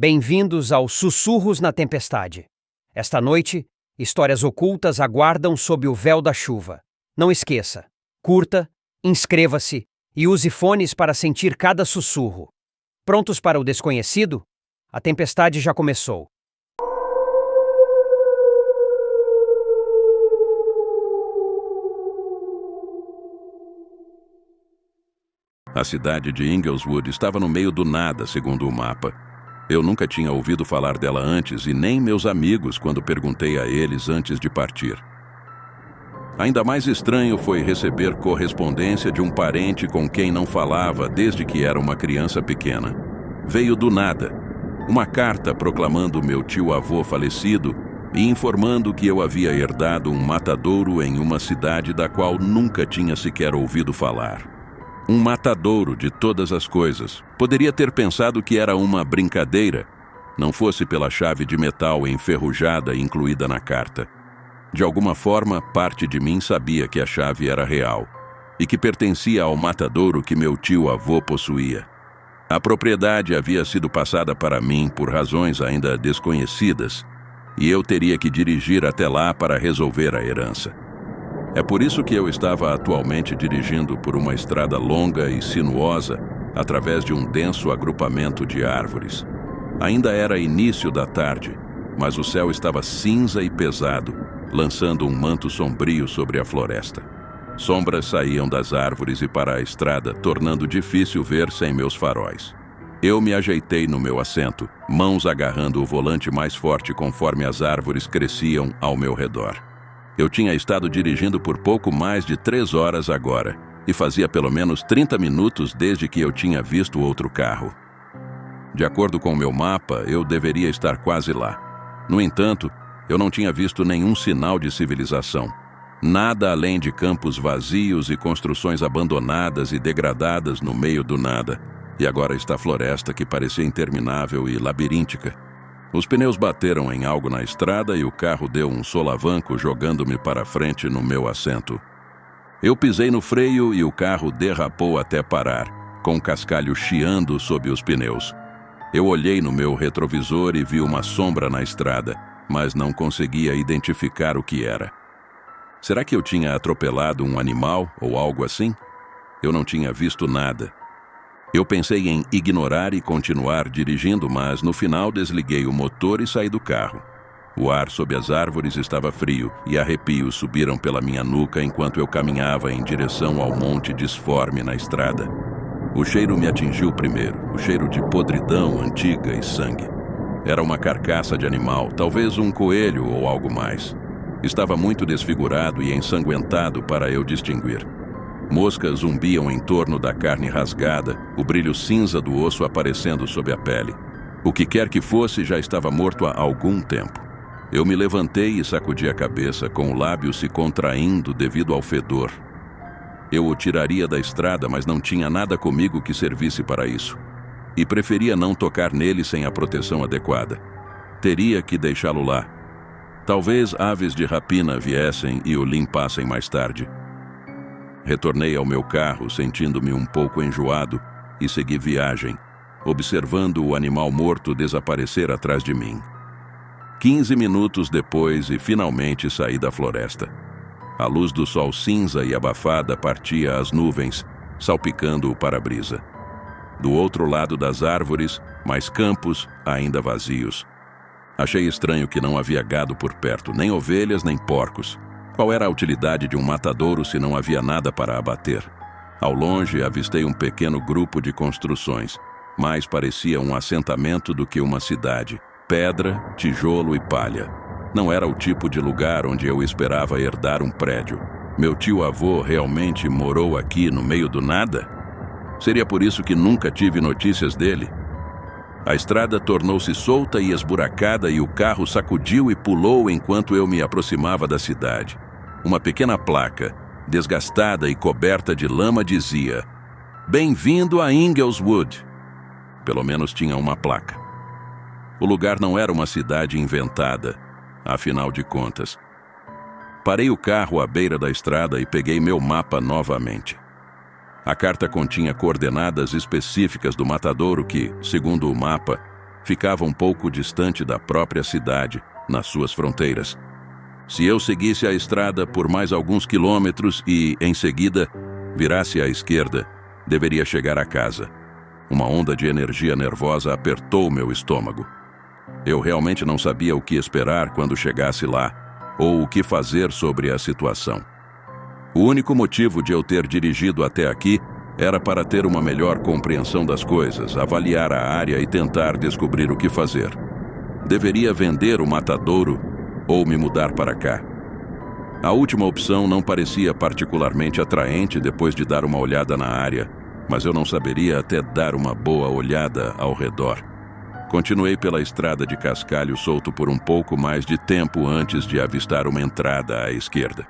Bem-vindos ao Sussurros na Tempestade. Esta noite, histórias ocultas aguardam sob o véu da chuva. Não esqueça, curta, inscreva-se e use fones para sentir cada sussurro. Prontos para o desconhecido? A tempestade já começou. A cidade de Ingleswood estava no meio do nada, segundo o mapa. Eu nunca tinha ouvido falar dela antes e nem meus amigos quando perguntei a eles antes de partir. Ainda mais estranho foi receber correspondência de um parente com quem não falava desde que era uma criança pequena. Veio do nada. Uma carta proclamando meu tio-avô falecido e informando que eu havia herdado um matadouro em uma cidade da qual nunca tinha sequer ouvido falar. Um matadouro de todas as coisas. Poderia ter pensado que era uma brincadeira, não fosse pela chave de metal enferrujada incluída na carta. De alguma forma, parte de mim sabia que a chave era real e que pertencia ao matadouro que meu tio-avô possuía. A propriedade havia sido passada para mim por razões ainda desconhecidas e eu teria que dirigir até lá para resolver a herança. É por isso que eu estava atualmente dirigindo por uma estrada longa e sinuosa através de um denso agrupamento de árvores. Ainda era início da tarde, mas o céu estava cinza e pesado, lançando um manto sombrio sobre a floresta. Sombras saíam das árvores e para a estrada, tornando difícil ver sem meus faróis. Eu me ajeitei no meu assento, mãos agarrando o volante mais forte conforme as árvores cresciam ao meu redor. Eu tinha estado dirigindo por pouco mais de 3 horas agora, e fazia pelo menos 30 minutos desde que eu tinha visto outro carro. De acordo com o meu mapa, eu deveria estar quase lá. No entanto, eu não tinha visto nenhum sinal de civilização. Nada além de campos vazios e construções abandonadas e degradadas no meio do nada. E agora está a floresta que parecia interminável e labiríntica. Os pneus bateram em algo na estrada e o carro deu um solavanco jogando-me para frente no meu assento. Eu pisei no freio e o carro derrapou até parar, com o cascalho chiando sob os pneus. Eu olhei no meu retrovisor e vi uma sombra na estrada, mas não conseguia identificar o que era. Será que eu tinha atropelado um animal ou algo assim? Eu não tinha visto nada. Eu pensei em ignorar e continuar dirigindo, mas no final desliguei o motor e saí do carro. O ar sob as árvores estava frio e arrepios subiram pela minha nuca enquanto eu caminhava em direção ao monte disforme na estrada. O cheiro me atingiu primeiro, o cheiro de podridão antiga e sangue. Era uma carcaça de animal, talvez um coelho ou algo mais. Estava muito desfigurado e ensanguentado para eu distinguir. Moscas zumbiam em torno da carne rasgada, o brilho cinza do osso aparecendo sob a pele. O que quer que fosse já estava morto há algum tempo. Eu me levantei e sacudi a cabeça, com o lábio se contraindo devido ao fedor. Eu o tiraria da estrada, mas não tinha nada comigo que servisse para isso. E preferia não tocar nele sem a proteção adequada. Teria que deixá-lo lá. Talvez aves de rapina viessem e o limpassem mais tarde. Retornei ao meu carro, sentindo-me um pouco enjoado, e segui viagem, observando o animal morto desaparecer atrás de mim. 15 minutos depois e finalmente saí da floresta. A luz do sol cinza e abafada partia as nuvens, salpicando o para-brisa. Do outro lado das árvores, mais campos, ainda vazios. Achei estranho que não havia gado por perto, nem ovelhas nem porcos. Qual era a utilidade de um matadouro se não havia nada para abater? Ao longe, avistei um pequeno grupo de construções. Mais parecia um assentamento do que uma cidade. Pedra, tijolo e palha. Não era o tipo de lugar onde eu esperava herdar um prédio. Meu tio-avô realmente morou aqui no meio do nada? Seria por isso que nunca tive notícias dele? A estrada tornou-se solta e esburacada e o carro sacudiu e pulou enquanto eu me aproximava da cidade. Uma pequena placa, desgastada e coberta de lama, dizia: "Bem-vindo a Ingleswood." Pelo menos tinha uma placa. O lugar não era uma cidade inventada, afinal de contas. Parei o carro à beira da estrada e peguei meu mapa novamente. A carta continha coordenadas específicas do matadouro que, segundo o mapa, ficava um pouco distante da própria cidade, nas suas fronteiras. Se eu seguisse a estrada por mais alguns quilômetros e, em seguida, virasse à esquerda, deveria chegar a casa. Uma onda de energia nervosa apertou meu estômago. Eu realmente não sabia o que esperar quando chegasse lá, ou o que fazer sobre a situação. O único motivo de eu ter dirigido até aqui era para ter uma melhor compreensão das coisas, avaliar a área e tentar descobrir o que fazer. Deveria vender o matadouro ou me mudar para cá. A última opção não parecia particularmente atraente depois de dar uma olhada na área, mas eu não saberia até dar uma boa olhada ao redor. Continuei pela estrada de cascalho solto por um pouco mais de tempo antes de avistar uma entrada à esquerda.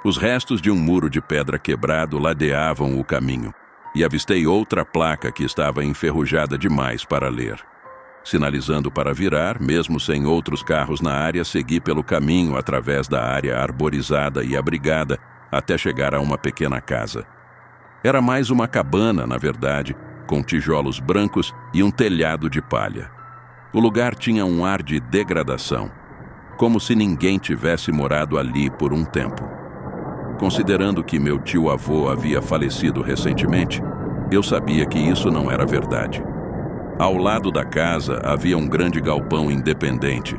Os restos de um muro de pedra quebrado ladeavam o caminho, e avistei outra placa que estava enferrujada demais para ler. Sinalizando para virar, mesmo sem outros carros na área, segui pelo caminho através da área arborizada e abrigada até chegar a uma pequena casa. Era mais uma cabana, na verdade, com tijolos brancos e um telhado de palha. O lugar tinha um ar de degradação, como se ninguém tivesse morado ali por um tempo. Considerando que meu tio-avô havia falecido recentemente, eu sabia que isso não era verdade. Ao lado da casa havia um grande galpão independente.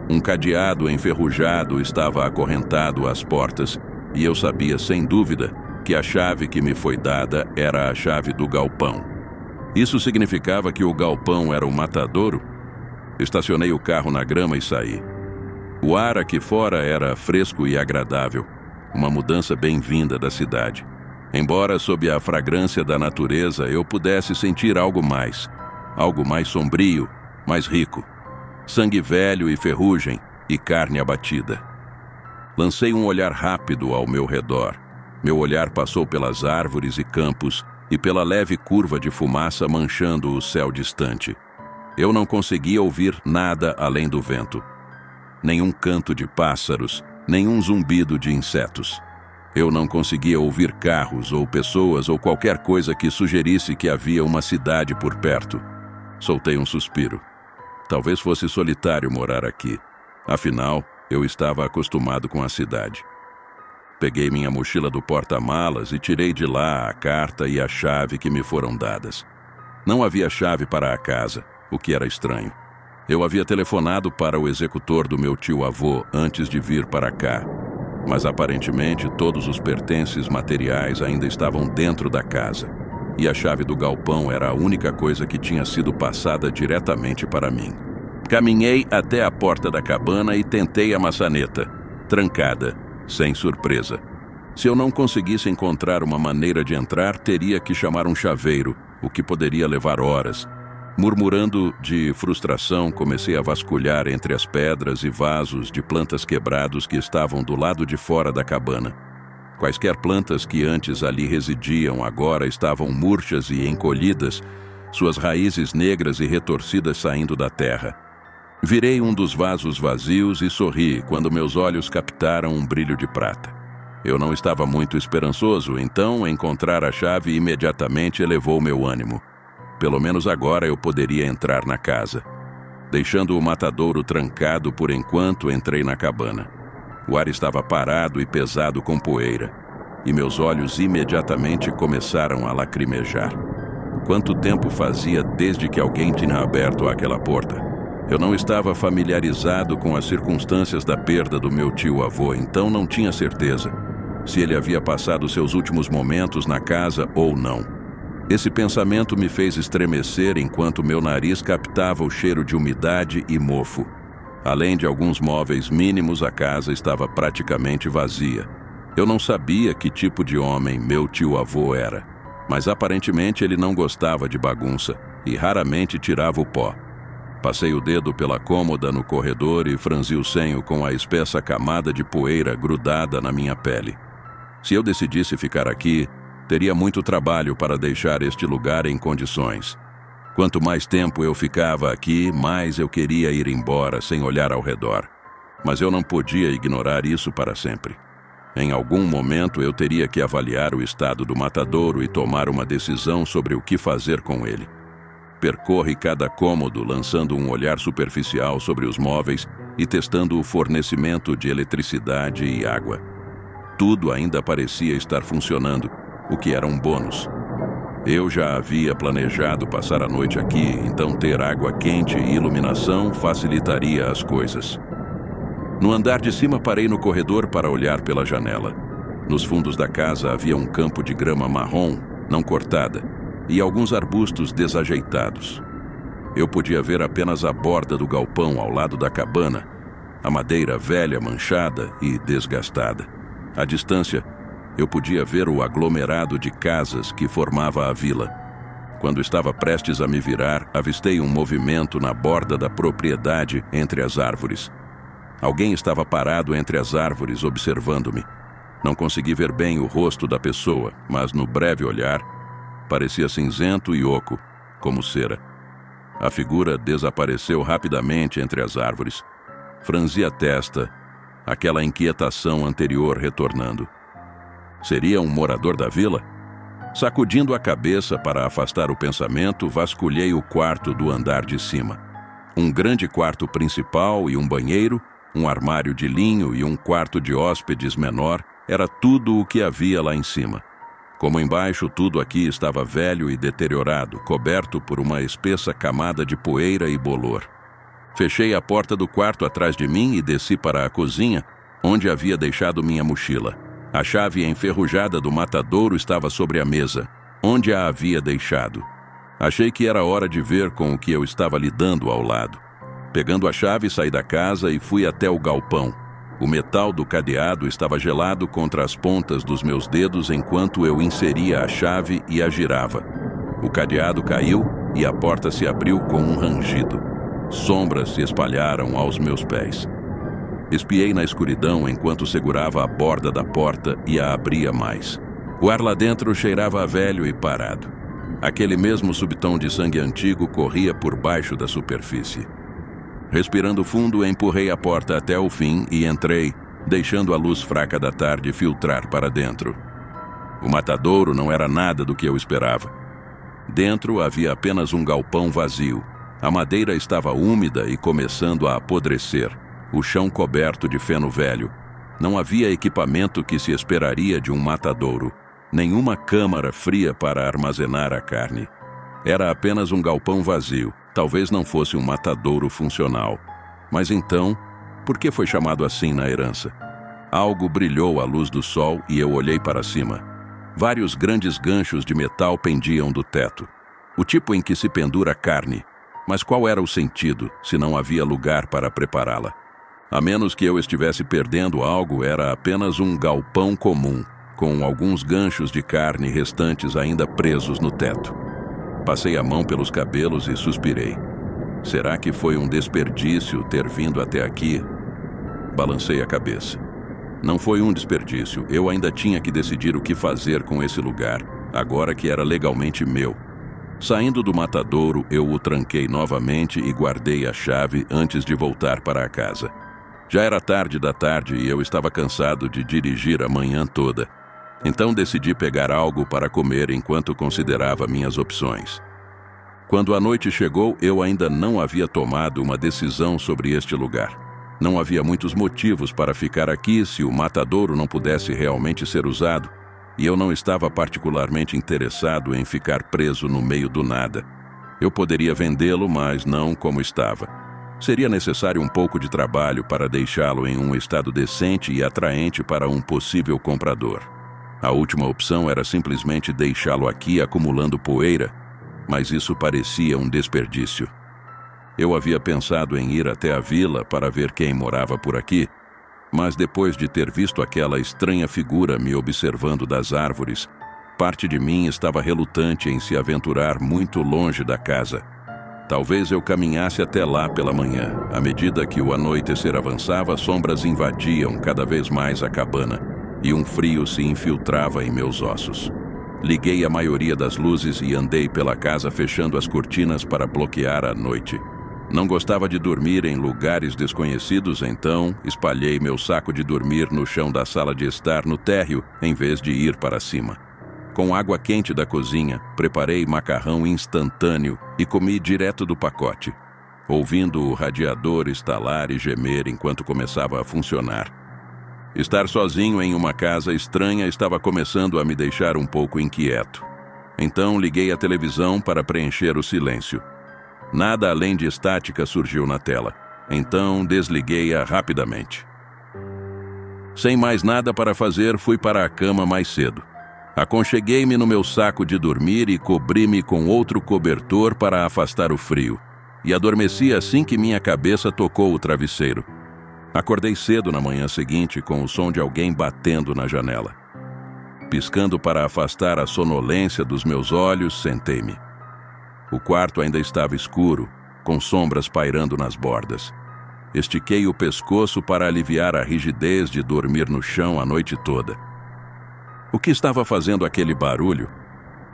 Um cadeado enferrujado estava acorrentado às portas, e eu sabia sem dúvida que a chave que me foi dada era a chave do galpão. Isso significava que o galpão era o matadouro? Estacionei o carro na grama e saí. O ar aqui fora era fresco e agradável, uma mudança bem-vinda da cidade. Embora sob a fragrância da natureza eu pudesse sentir algo mais sombrio, mais rico. Sangue velho e ferrugem e carne abatida. Lancei um olhar rápido ao meu redor. Meu olhar passou pelas árvores e campos e pela leve curva de fumaça manchando o céu distante. Eu não conseguia ouvir nada além do vento. Nenhum canto de pássaros, nenhum zumbido de insetos. Eu não conseguia ouvir carros ou pessoas ou qualquer coisa que sugerisse que havia uma cidade por perto. Soltei um suspiro. Talvez fosse solitário morar aqui. Afinal, eu estava acostumado com a cidade. Peguei minha mochila do porta-malas e tirei de lá a carta e a chave que me foram dadas. Não havia chave para a casa, o que era estranho. Eu havia telefonado para o executor do meu tio-avô antes de vir para cá, mas aparentemente todos os pertences materiais ainda estavam dentro da casa, e a chave do galpão era a única coisa que tinha sido passada diretamente para mim. Caminhei até a porta da cabana e tentei a maçaneta, trancada, sem surpresa. Se eu não conseguisse encontrar uma maneira de entrar, teria que chamar um chaveiro, o que poderia levar horas. Murmurando de frustração, comecei a vasculhar entre as pedras e vasos de plantas quebrados que estavam do lado de fora da cabana. Quaisquer plantas que antes ali residiam agora estavam murchas e encolhidas, suas raízes negras e retorcidas saindo da terra. Virei um dos vasos vazios e sorri quando meus olhos captaram um brilho de prata. Eu não estava muito esperançoso, então encontrar a chave imediatamente elevou meu ânimo. Pelo menos agora eu poderia entrar na casa. Deixando o matadouro trancado por enquanto, entrei na cabana. O ar estava parado e pesado com poeira, e meus olhos imediatamente começaram a lacrimejar. Quanto tempo fazia desde que alguém tinha aberto aquela porta? Eu não estava familiarizado com as circunstâncias da perda do meu tio-avô, então não tinha certeza se ele havia passado seus últimos momentos na casa ou não. Esse pensamento me fez estremecer enquanto meu nariz captava o cheiro de umidade e mofo. Além de alguns móveis mínimos, a casa estava praticamente vazia. Eu não sabia que tipo de homem meu tio-avô era, mas aparentemente ele não gostava de bagunça e raramente tirava o pó. Passei o dedo pela cômoda no corredor e franzi o senho com a espessa camada de poeira grudada na minha pele. Se eu decidisse ficar aqui, teria muito trabalho para deixar este lugar em condições. Quanto mais tempo eu ficava aqui, mais eu queria ir embora sem olhar ao redor. Mas eu não podia ignorar isso para sempre. Em algum momento eu teria que avaliar o estado do matadouro e tomar uma decisão sobre o que fazer com ele. Percorre cada cômodo, lançando um olhar superficial sobre os móveis e testando o fornecimento de eletricidade e água. Tudo ainda parecia estar funcionando, o que era um bônus. Eu já havia planejado passar a noite aqui, então ter água quente e iluminação facilitaria as coisas. No andar de cima, parei no corredor para olhar pela janela. Nos fundos da casa havia um campo de grama marrom, não cortada, e alguns arbustos desajeitados. Eu podia ver apenas a borda do galpão ao lado da cabana, a madeira velha, manchada e desgastada. À distância, eu podia ver o aglomerado de casas que formava a vila. Quando estava prestes a me virar, avistei um movimento na borda da propriedade entre as árvores. Alguém estava parado entre as árvores observando-me. Não consegui ver bem o rosto da pessoa, mas no breve olhar, parecia cinzento e oco, como cera. A figura desapareceu rapidamente entre as árvores. Franzi a testa, aquela inquietação anterior retornando. Seria um morador da vila? Sacudindo a cabeça para afastar o pensamento, vasculhei o quarto do andar de cima. Um grande quarto principal e um banheiro, um armário de linho e um quarto de hóspedes menor, era tudo o que havia lá em cima. Como embaixo, tudo aqui estava velho e deteriorado, coberto por uma espessa camada de poeira e bolor. Fechei a porta do quarto atrás de mim e desci para a cozinha, onde havia deixado minha mochila. A chave enferrujada do matadouro estava sobre a mesa, onde a havia deixado. Achei que era hora de ver com o que eu estava lidando ao lado. Pegando a chave, saí da casa e fui até o galpão. O metal do cadeado estava gelado contra as pontas dos meus dedos enquanto eu inseria a chave e a girava. O cadeado caiu e a porta se abriu com um rangido. Sombras se espalharam aos meus pés. Espiei na escuridão enquanto segurava a borda da porta e a abria mais. O ar lá dentro cheirava a velho e parado. Aquele mesmo subtom de sangue antigo corria por baixo da superfície. Respirando fundo, empurrei a porta até o fim e entrei, deixando a luz fraca da tarde filtrar para dentro. O matadouro não era nada do que eu esperava. Dentro havia apenas um galpão vazio. A madeira estava úmida e começando a apodrecer, o chão coberto de feno velho. Não havia equipamento que se esperaria de um matadouro, nenhuma câmara fria para armazenar a carne. Era apenas um galpão vazio. Talvez não fosse um matadouro funcional. Mas então, por que foi chamado assim na herança? Algo brilhou à luz do sol e eu olhei para cima. Vários grandes ganchos de metal pendiam do teto. O tipo em que se pendura carne. Mas qual era o sentido, se não havia lugar para prepará-la? A menos que eu estivesse perdendo algo, era apenas um galpão comum, com alguns ganchos de carne restantes ainda presos no teto. Passei a mão pelos cabelos e suspirei. Será que foi um desperdício ter vindo até aqui? Balancei a cabeça. Não foi um desperdício. Eu ainda tinha que decidir o que fazer com esse lugar, agora que era legalmente meu. Saindo do matadouro, eu o tranquei novamente e guardei a chave antes de voltar para a casa. Já era tarde da tarde e eu estava cansado de dirigir a manhã toda. Então decidi pegar algo para comer enquanto considerava minhas opções. Quando a noite chegou, eu ainda não havia tomado uma decisão sobre este lugar. Não havia muitos motivos para ficar aqui se o matadouro não pudesse realmente ser usado, e eu não estava particularmente interessado em ficar preso no meio do nada. Eu poderia vendê-lo, mas não como estava. Seria necessário um pouco de trabalho para deixá-lo em um estado decente e atraente para um possível comprador. A última opção era simplesmente deixá-lo aqui acumulando poeira, mas isso parecia um desperdício. Eu havia pensado em ir até a vila para ver quem morava por aqui, mas depois de ter visto aquela estranha figura me observando das árvores, parte de mim estava relutante em se aventurar muito longe da casa. Talvez eu caminhasse até lá pela manhã. À medida que o anoitecer avançava, sombras invadiam cada vez mais a cabana. E um frio se infiltrava em meus ossos. Liguei a maioria das luzes e andei pela casa fechando as cortinas para bloquear a noite. Não gostava de dormir em lugares desconhecidos, então espalhei meu saco de dormir no chão da sala de estar no térreo, em vez de ir para cima. Com água quente da cozinha, preparei macarrão instantâneo e comi direto do pacote, ouvindo o radiador estalar e gemer enquanto começava a funcionar. Estar sozinho em uma casa estranha estava começando a me deixar um pouco inquieto. Então liguei a televisão para preencher o silêncio. Nada além de estática surgiu na tela, então desliguei-a rapidamente. Sem mais nada para fazer, fui para a cama mais cedo. Aconcheguei-me no meu saco de dormir e cobri-me com outro cobertor para afastar o frio, e adormeci assim que minha cabeça tocou o travesseiro. Acordei cedo na manhã seguinte com o som de alguém batendo na janela. Piscando para afastar a sonolência dos meus olhos, sentei-me. O quarto ainda estava escuro, com sombras pairando nas bordas. Estiquei o pescoço para aliviar a rigidez de dormir no chão a noite toda. O que estava fazendo aquele barulho?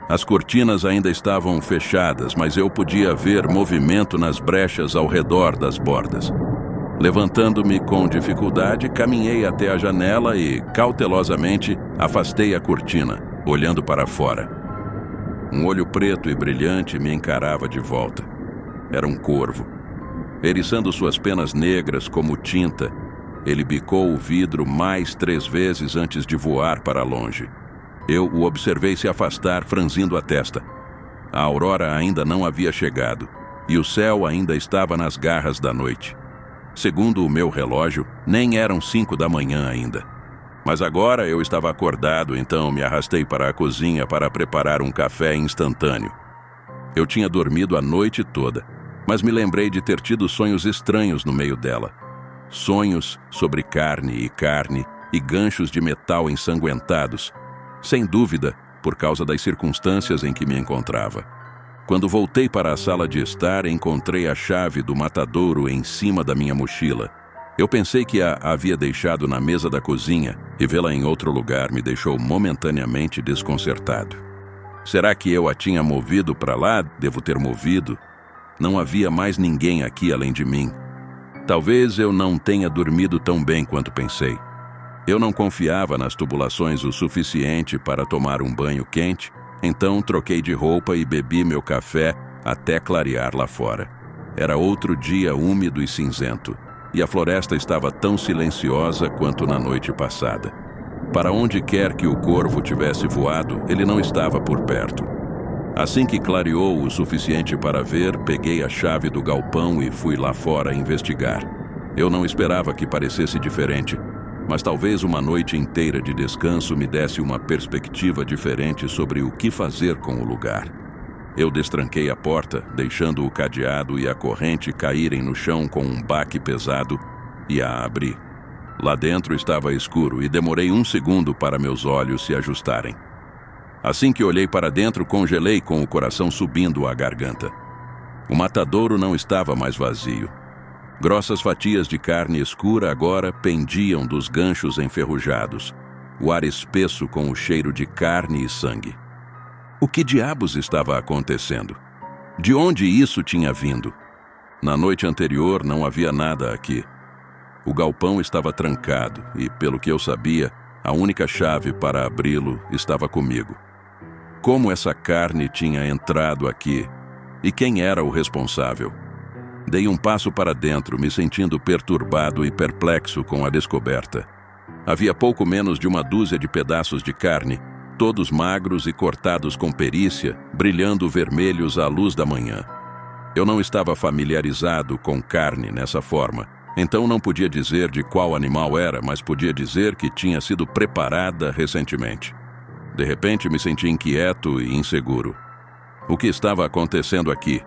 As cortinas ainda estavam fechadas, mas eu podia ver movimento nas brechas ao redor das bordas. Levantando-me com dificuldade, caminhei até a janela e, cautelosamente, afastei a cortina, olhando para fora. Um olho preto e brilhante me encarava de volta. Era um corvo. Eriçando suas penas negras como tinta, ele bicou o vidro mais 3 vezes antes de voar para longe. Eu o observei se afastar, franzindo a testa. A aurora ainda não havia chegado, e o céu ainda estava nas garras da noite. Segundo o meu relógio, nem eram 5 da manhã ainda. Mas agora eu estava acordado, então me arrastei para a cozinha para preparar um café instantâneo. Eu tinha dormido a noite toda, mas me lembrei de ter tido sonhos estranhos no meio dela. Sonhos sobre carne e ganchos de metal ensanguentados. Sem dúvida, por causa das circunstâncias em que me encontrava. Quando voltei para a sala de estar, encontrei a chave do matadouro em cima da minha mochila. Eu pensei que a havia deixado na mesa da cozinha e vê-la em outro lugar me deixou momentaneamente desconcertado. Será que eu a tinha movido para lá? Devo ter movido. Não havia mais ninguém aqui além de mim. Talvez eu não tenha dormido tão bem quanto pensei. Eu não confiava nas tubulações o suficiente para tomar um banho quente, então troquei de roupa e bebi meu café até clarear lá fora. Era outro dia úmido e cinzento, e a floresta estava tão silenciosa quanto na noite passada. Para onde quer que o corvo tivesse voado, ele não estava por perto. Assim que clareou o suficiente para ver, peguei a chave do galpão e fui lá fora investigar. Eu não esperava que parecesse diferente, mas talvez uma noite inteira de descanso me desse uma perspectiva diferente sobre o que fazer com o lugar. Eu destranquei a porta, deixando o cadeado e a corrente caírem no chão com um baque pesado, e a abri. Lá dentro estava escuro e demorei 1 segundo para meus olhos se ajustarem. Assim que olhei para dentro, congelei com o coração subindo à garganta. O matadouro não estava mais vazio. Grossas fatias de carne escura agora pendiam dos ganchos enferrujados, o ar espesso com o cheiro de carne e sangue. O que diabos estava acontecendo? De onde isso tinha vindo? Na noite anterior não havia nada aqui. O galpão estava trancado e, pelo que eu sabia, a única chave para abri-lo estava comigo. Como essa carne tinha entrado aqui? E quem era o responsável? Dei um passo para dentro, me sentindo perturbado e perplexo com a descoberta. Havia pouco menos de 1 dúzia de pedaços de carne, todos magros e cortados com perícia, brilhando vermelhos à luz da manhã. Eu não estava familiarizado com carne nessa forma, então não podia dizer de qual animal era, mas podia dizer que tinha sido preparada recentemente. De repente me senti inquieto e inseguro. O que estava acontecendo aqui?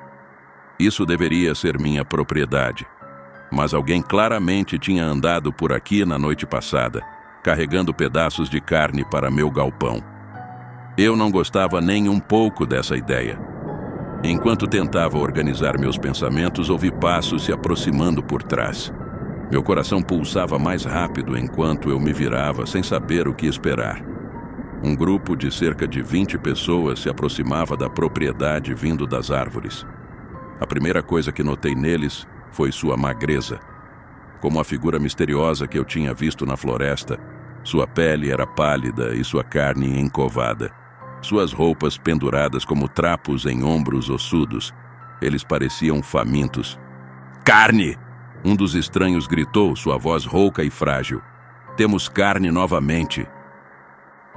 Isso deveria ser minha propriedade. Mas alguém claramente tinha andado por aqui na noite passada, carregando pedaços de carne para meu galpão. Eu não gostava nem um pouco dessa ideia. Enquanto tentava organizar meus pensamentos, ouvi passos se aproximando por trás. Meu coração pulsava mais rápido enquanto eu me virava, sem saber o que esperar. Um grupo de cerca de 20 pessoas se aproximava da propriedade vindo das árvores. A primeira coisa que notei neles foi sua magreza. Como a figura misteriosa que eu tinha visto na floresta, sua pele era pálida e sua carne encovada. Suas roupas penduradas como trapos em ombros ossudos, Eles pareciam famintos. Carne! Um dos estranhos gritou, sua voz rouca e frágil. Temos carne novamente.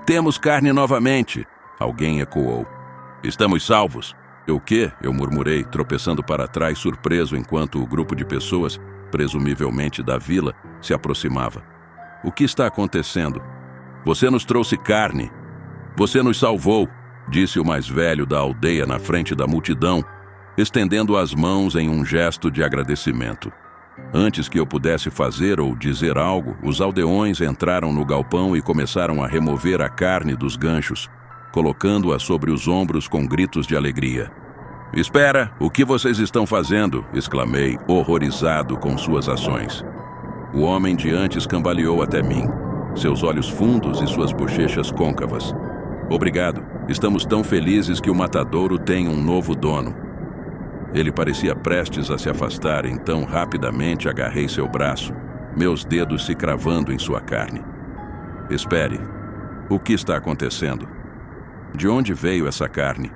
Temos carne novamente! Alguém ecoou. Estamos salvos. O quê? Eu murmurei, tropeçando para trás, surpreso, enquanto o grupo de pessoas, presumivelmente da vila, se aproximava. O que está acontecendo? Você nos trouxe carne. Você nos salvou, disse o mais velho da aldeia na frente da multidão, estendendo as mãos em um gesto de agradecimento. Antes que eu pudesse fazer ou dizer algo, os aldeões entraram no galpão e começaram a remover a carne dos ganchos, colocando-a sobre os ombros com gritos de alegria. Espera, o que vocês estão fazendo? Exclamei, horrorizado com suas ações. O homem de antes cambaleou até mim, seus olhos fundos e suas bochechas côncavas. Obrigado, estamos tão felizes que o matadouro tem um novo dono. Ele parecia prestes a se afastar, então rapidamente agarrei seu braço, meus dedos se cravando em sua carne. Espere, o que está acontecendo? De onde veio essa carne?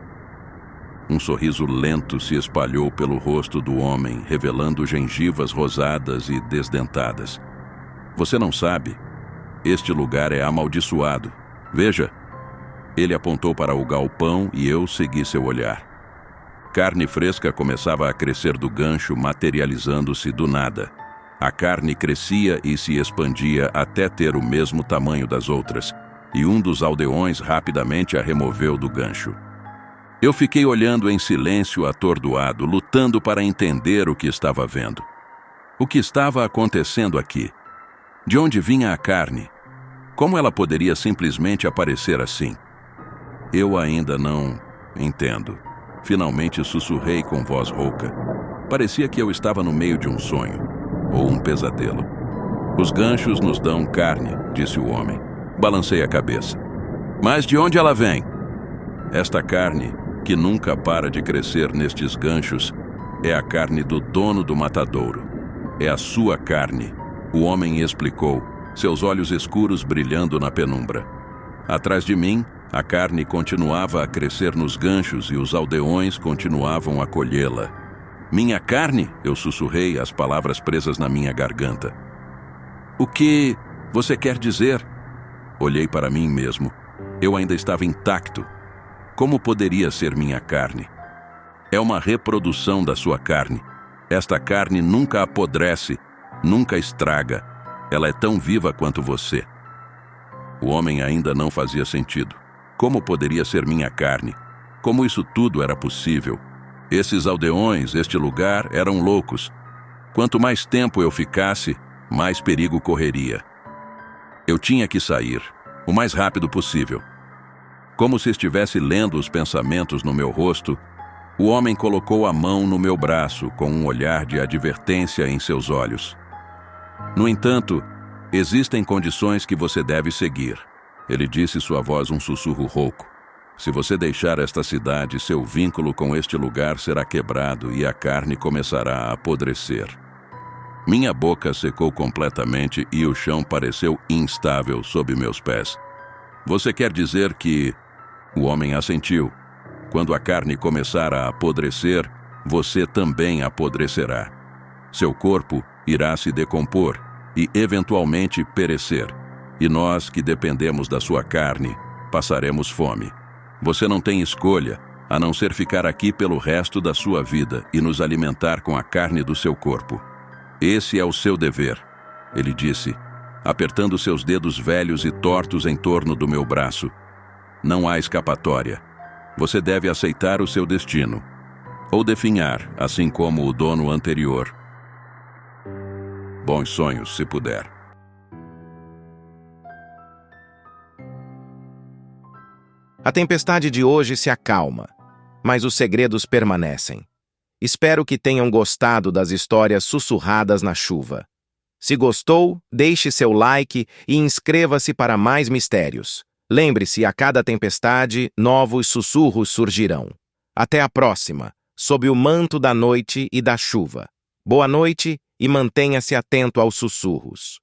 Um sorriso lento se espalhou pelo rosto do homem, revelando gengivas rosadas e desdentadas. Você não sabe? Este lugar é amaldiçoado. Veja. Ele apontou para o galpão e eu segui seu olhar. Carne fresca começava a crescer do gancho, materializando-se do nada. A carne crescia e se expandia até ter o mesmo tamanho das outras, e um dos aldeões rapidamente a removeu do gancho. Eu fiquei olhando em silêncio atordoado, lutando para entender o que estava vendo. O que estava acontecendo aqui? De onde vinha a carne? Como ela poderia simplesmente aparecer assim? Eu ainda não entendo. Finalmente sussurrei com voz rouca. Parecia que eu estava no meio de um sonho, ou um pesadelo. Os ganchos nos dão carne, disse o homem. Balancei a cabeça. Mas de onde ela vem? Esta carne, que nunca para de crescer nestes ganchos, é a carne do dono do matadouro. É a sua carne, o homem explicou, seus olhos escuros brilhando na penumbra. Atrás de mim, a carne continuava a crescer nos ganchos e os aldeões continuavam a colhê-la. Minha carne? Eu sussurrei, as palavras presas na minha garganta. O que você quer dizer? Olhei para mim mesmo. Eu ainda estava intacto. Como poderia ser minha carne? É uma reprodução da sua carne. Esta carne nunca apodrece, nunca estraga. Ela é tão viva quanto você. O homem ainda não fazia sentido. Como poderia ser minha carne? Como isso tudo era possível? Esses aldeões, este lugar, eram loucos. Quanto mais tempo eu ficasse, mais perigo correria. Eu tinha que sair, o mais rápido possível. Como se estivesse lendo os pensamentos no meu rosto, o homem colocou a mão no meu braço com um olhar de advertência em seus olhos. No entanto, existem condições que você deve seguir. Ele disse, sua voz um sussurro rouco. Se você deixar esta cidade, seu vínculo com este lugar será quebrado e a carne começará a apodrecer. Minha boca secou completamente e o chão pareceu instável sob meus pés. Você quer dizer que... O homem assentiu. Quando a carne começar a apodrecer, você também apodrecerá. Seu corpo irá se decompor e, eventualmente, perecer. E nós, que dependemos da sua carne, passaremos fome. Você não tem escolha, a não ser ficar aqui pelo resto da sua vida e nos alimentar com a carne do seu corpo. Esse é o seu dever, ele disse, apertando seus dedos velhos e tortos em torno do meu braço. Não há escapatória. Você deve aceitar o seu destino. Ou definhar, assim como o dono anterior. Bons sonhos, se puder. A tempestade de hoje se acalma, mas os segredos permanecem. Espero que tenham gostado das histórias sussurradas na chuva. Se gostou, deixe seu like e inscreva-se para mais mistérios. Lembre-se, a cada tempestade, novos sussurros surgirão. Até a próxima, sob o manto da noite e da chuva. Boa noite e mantenha-se atento aos sussurros.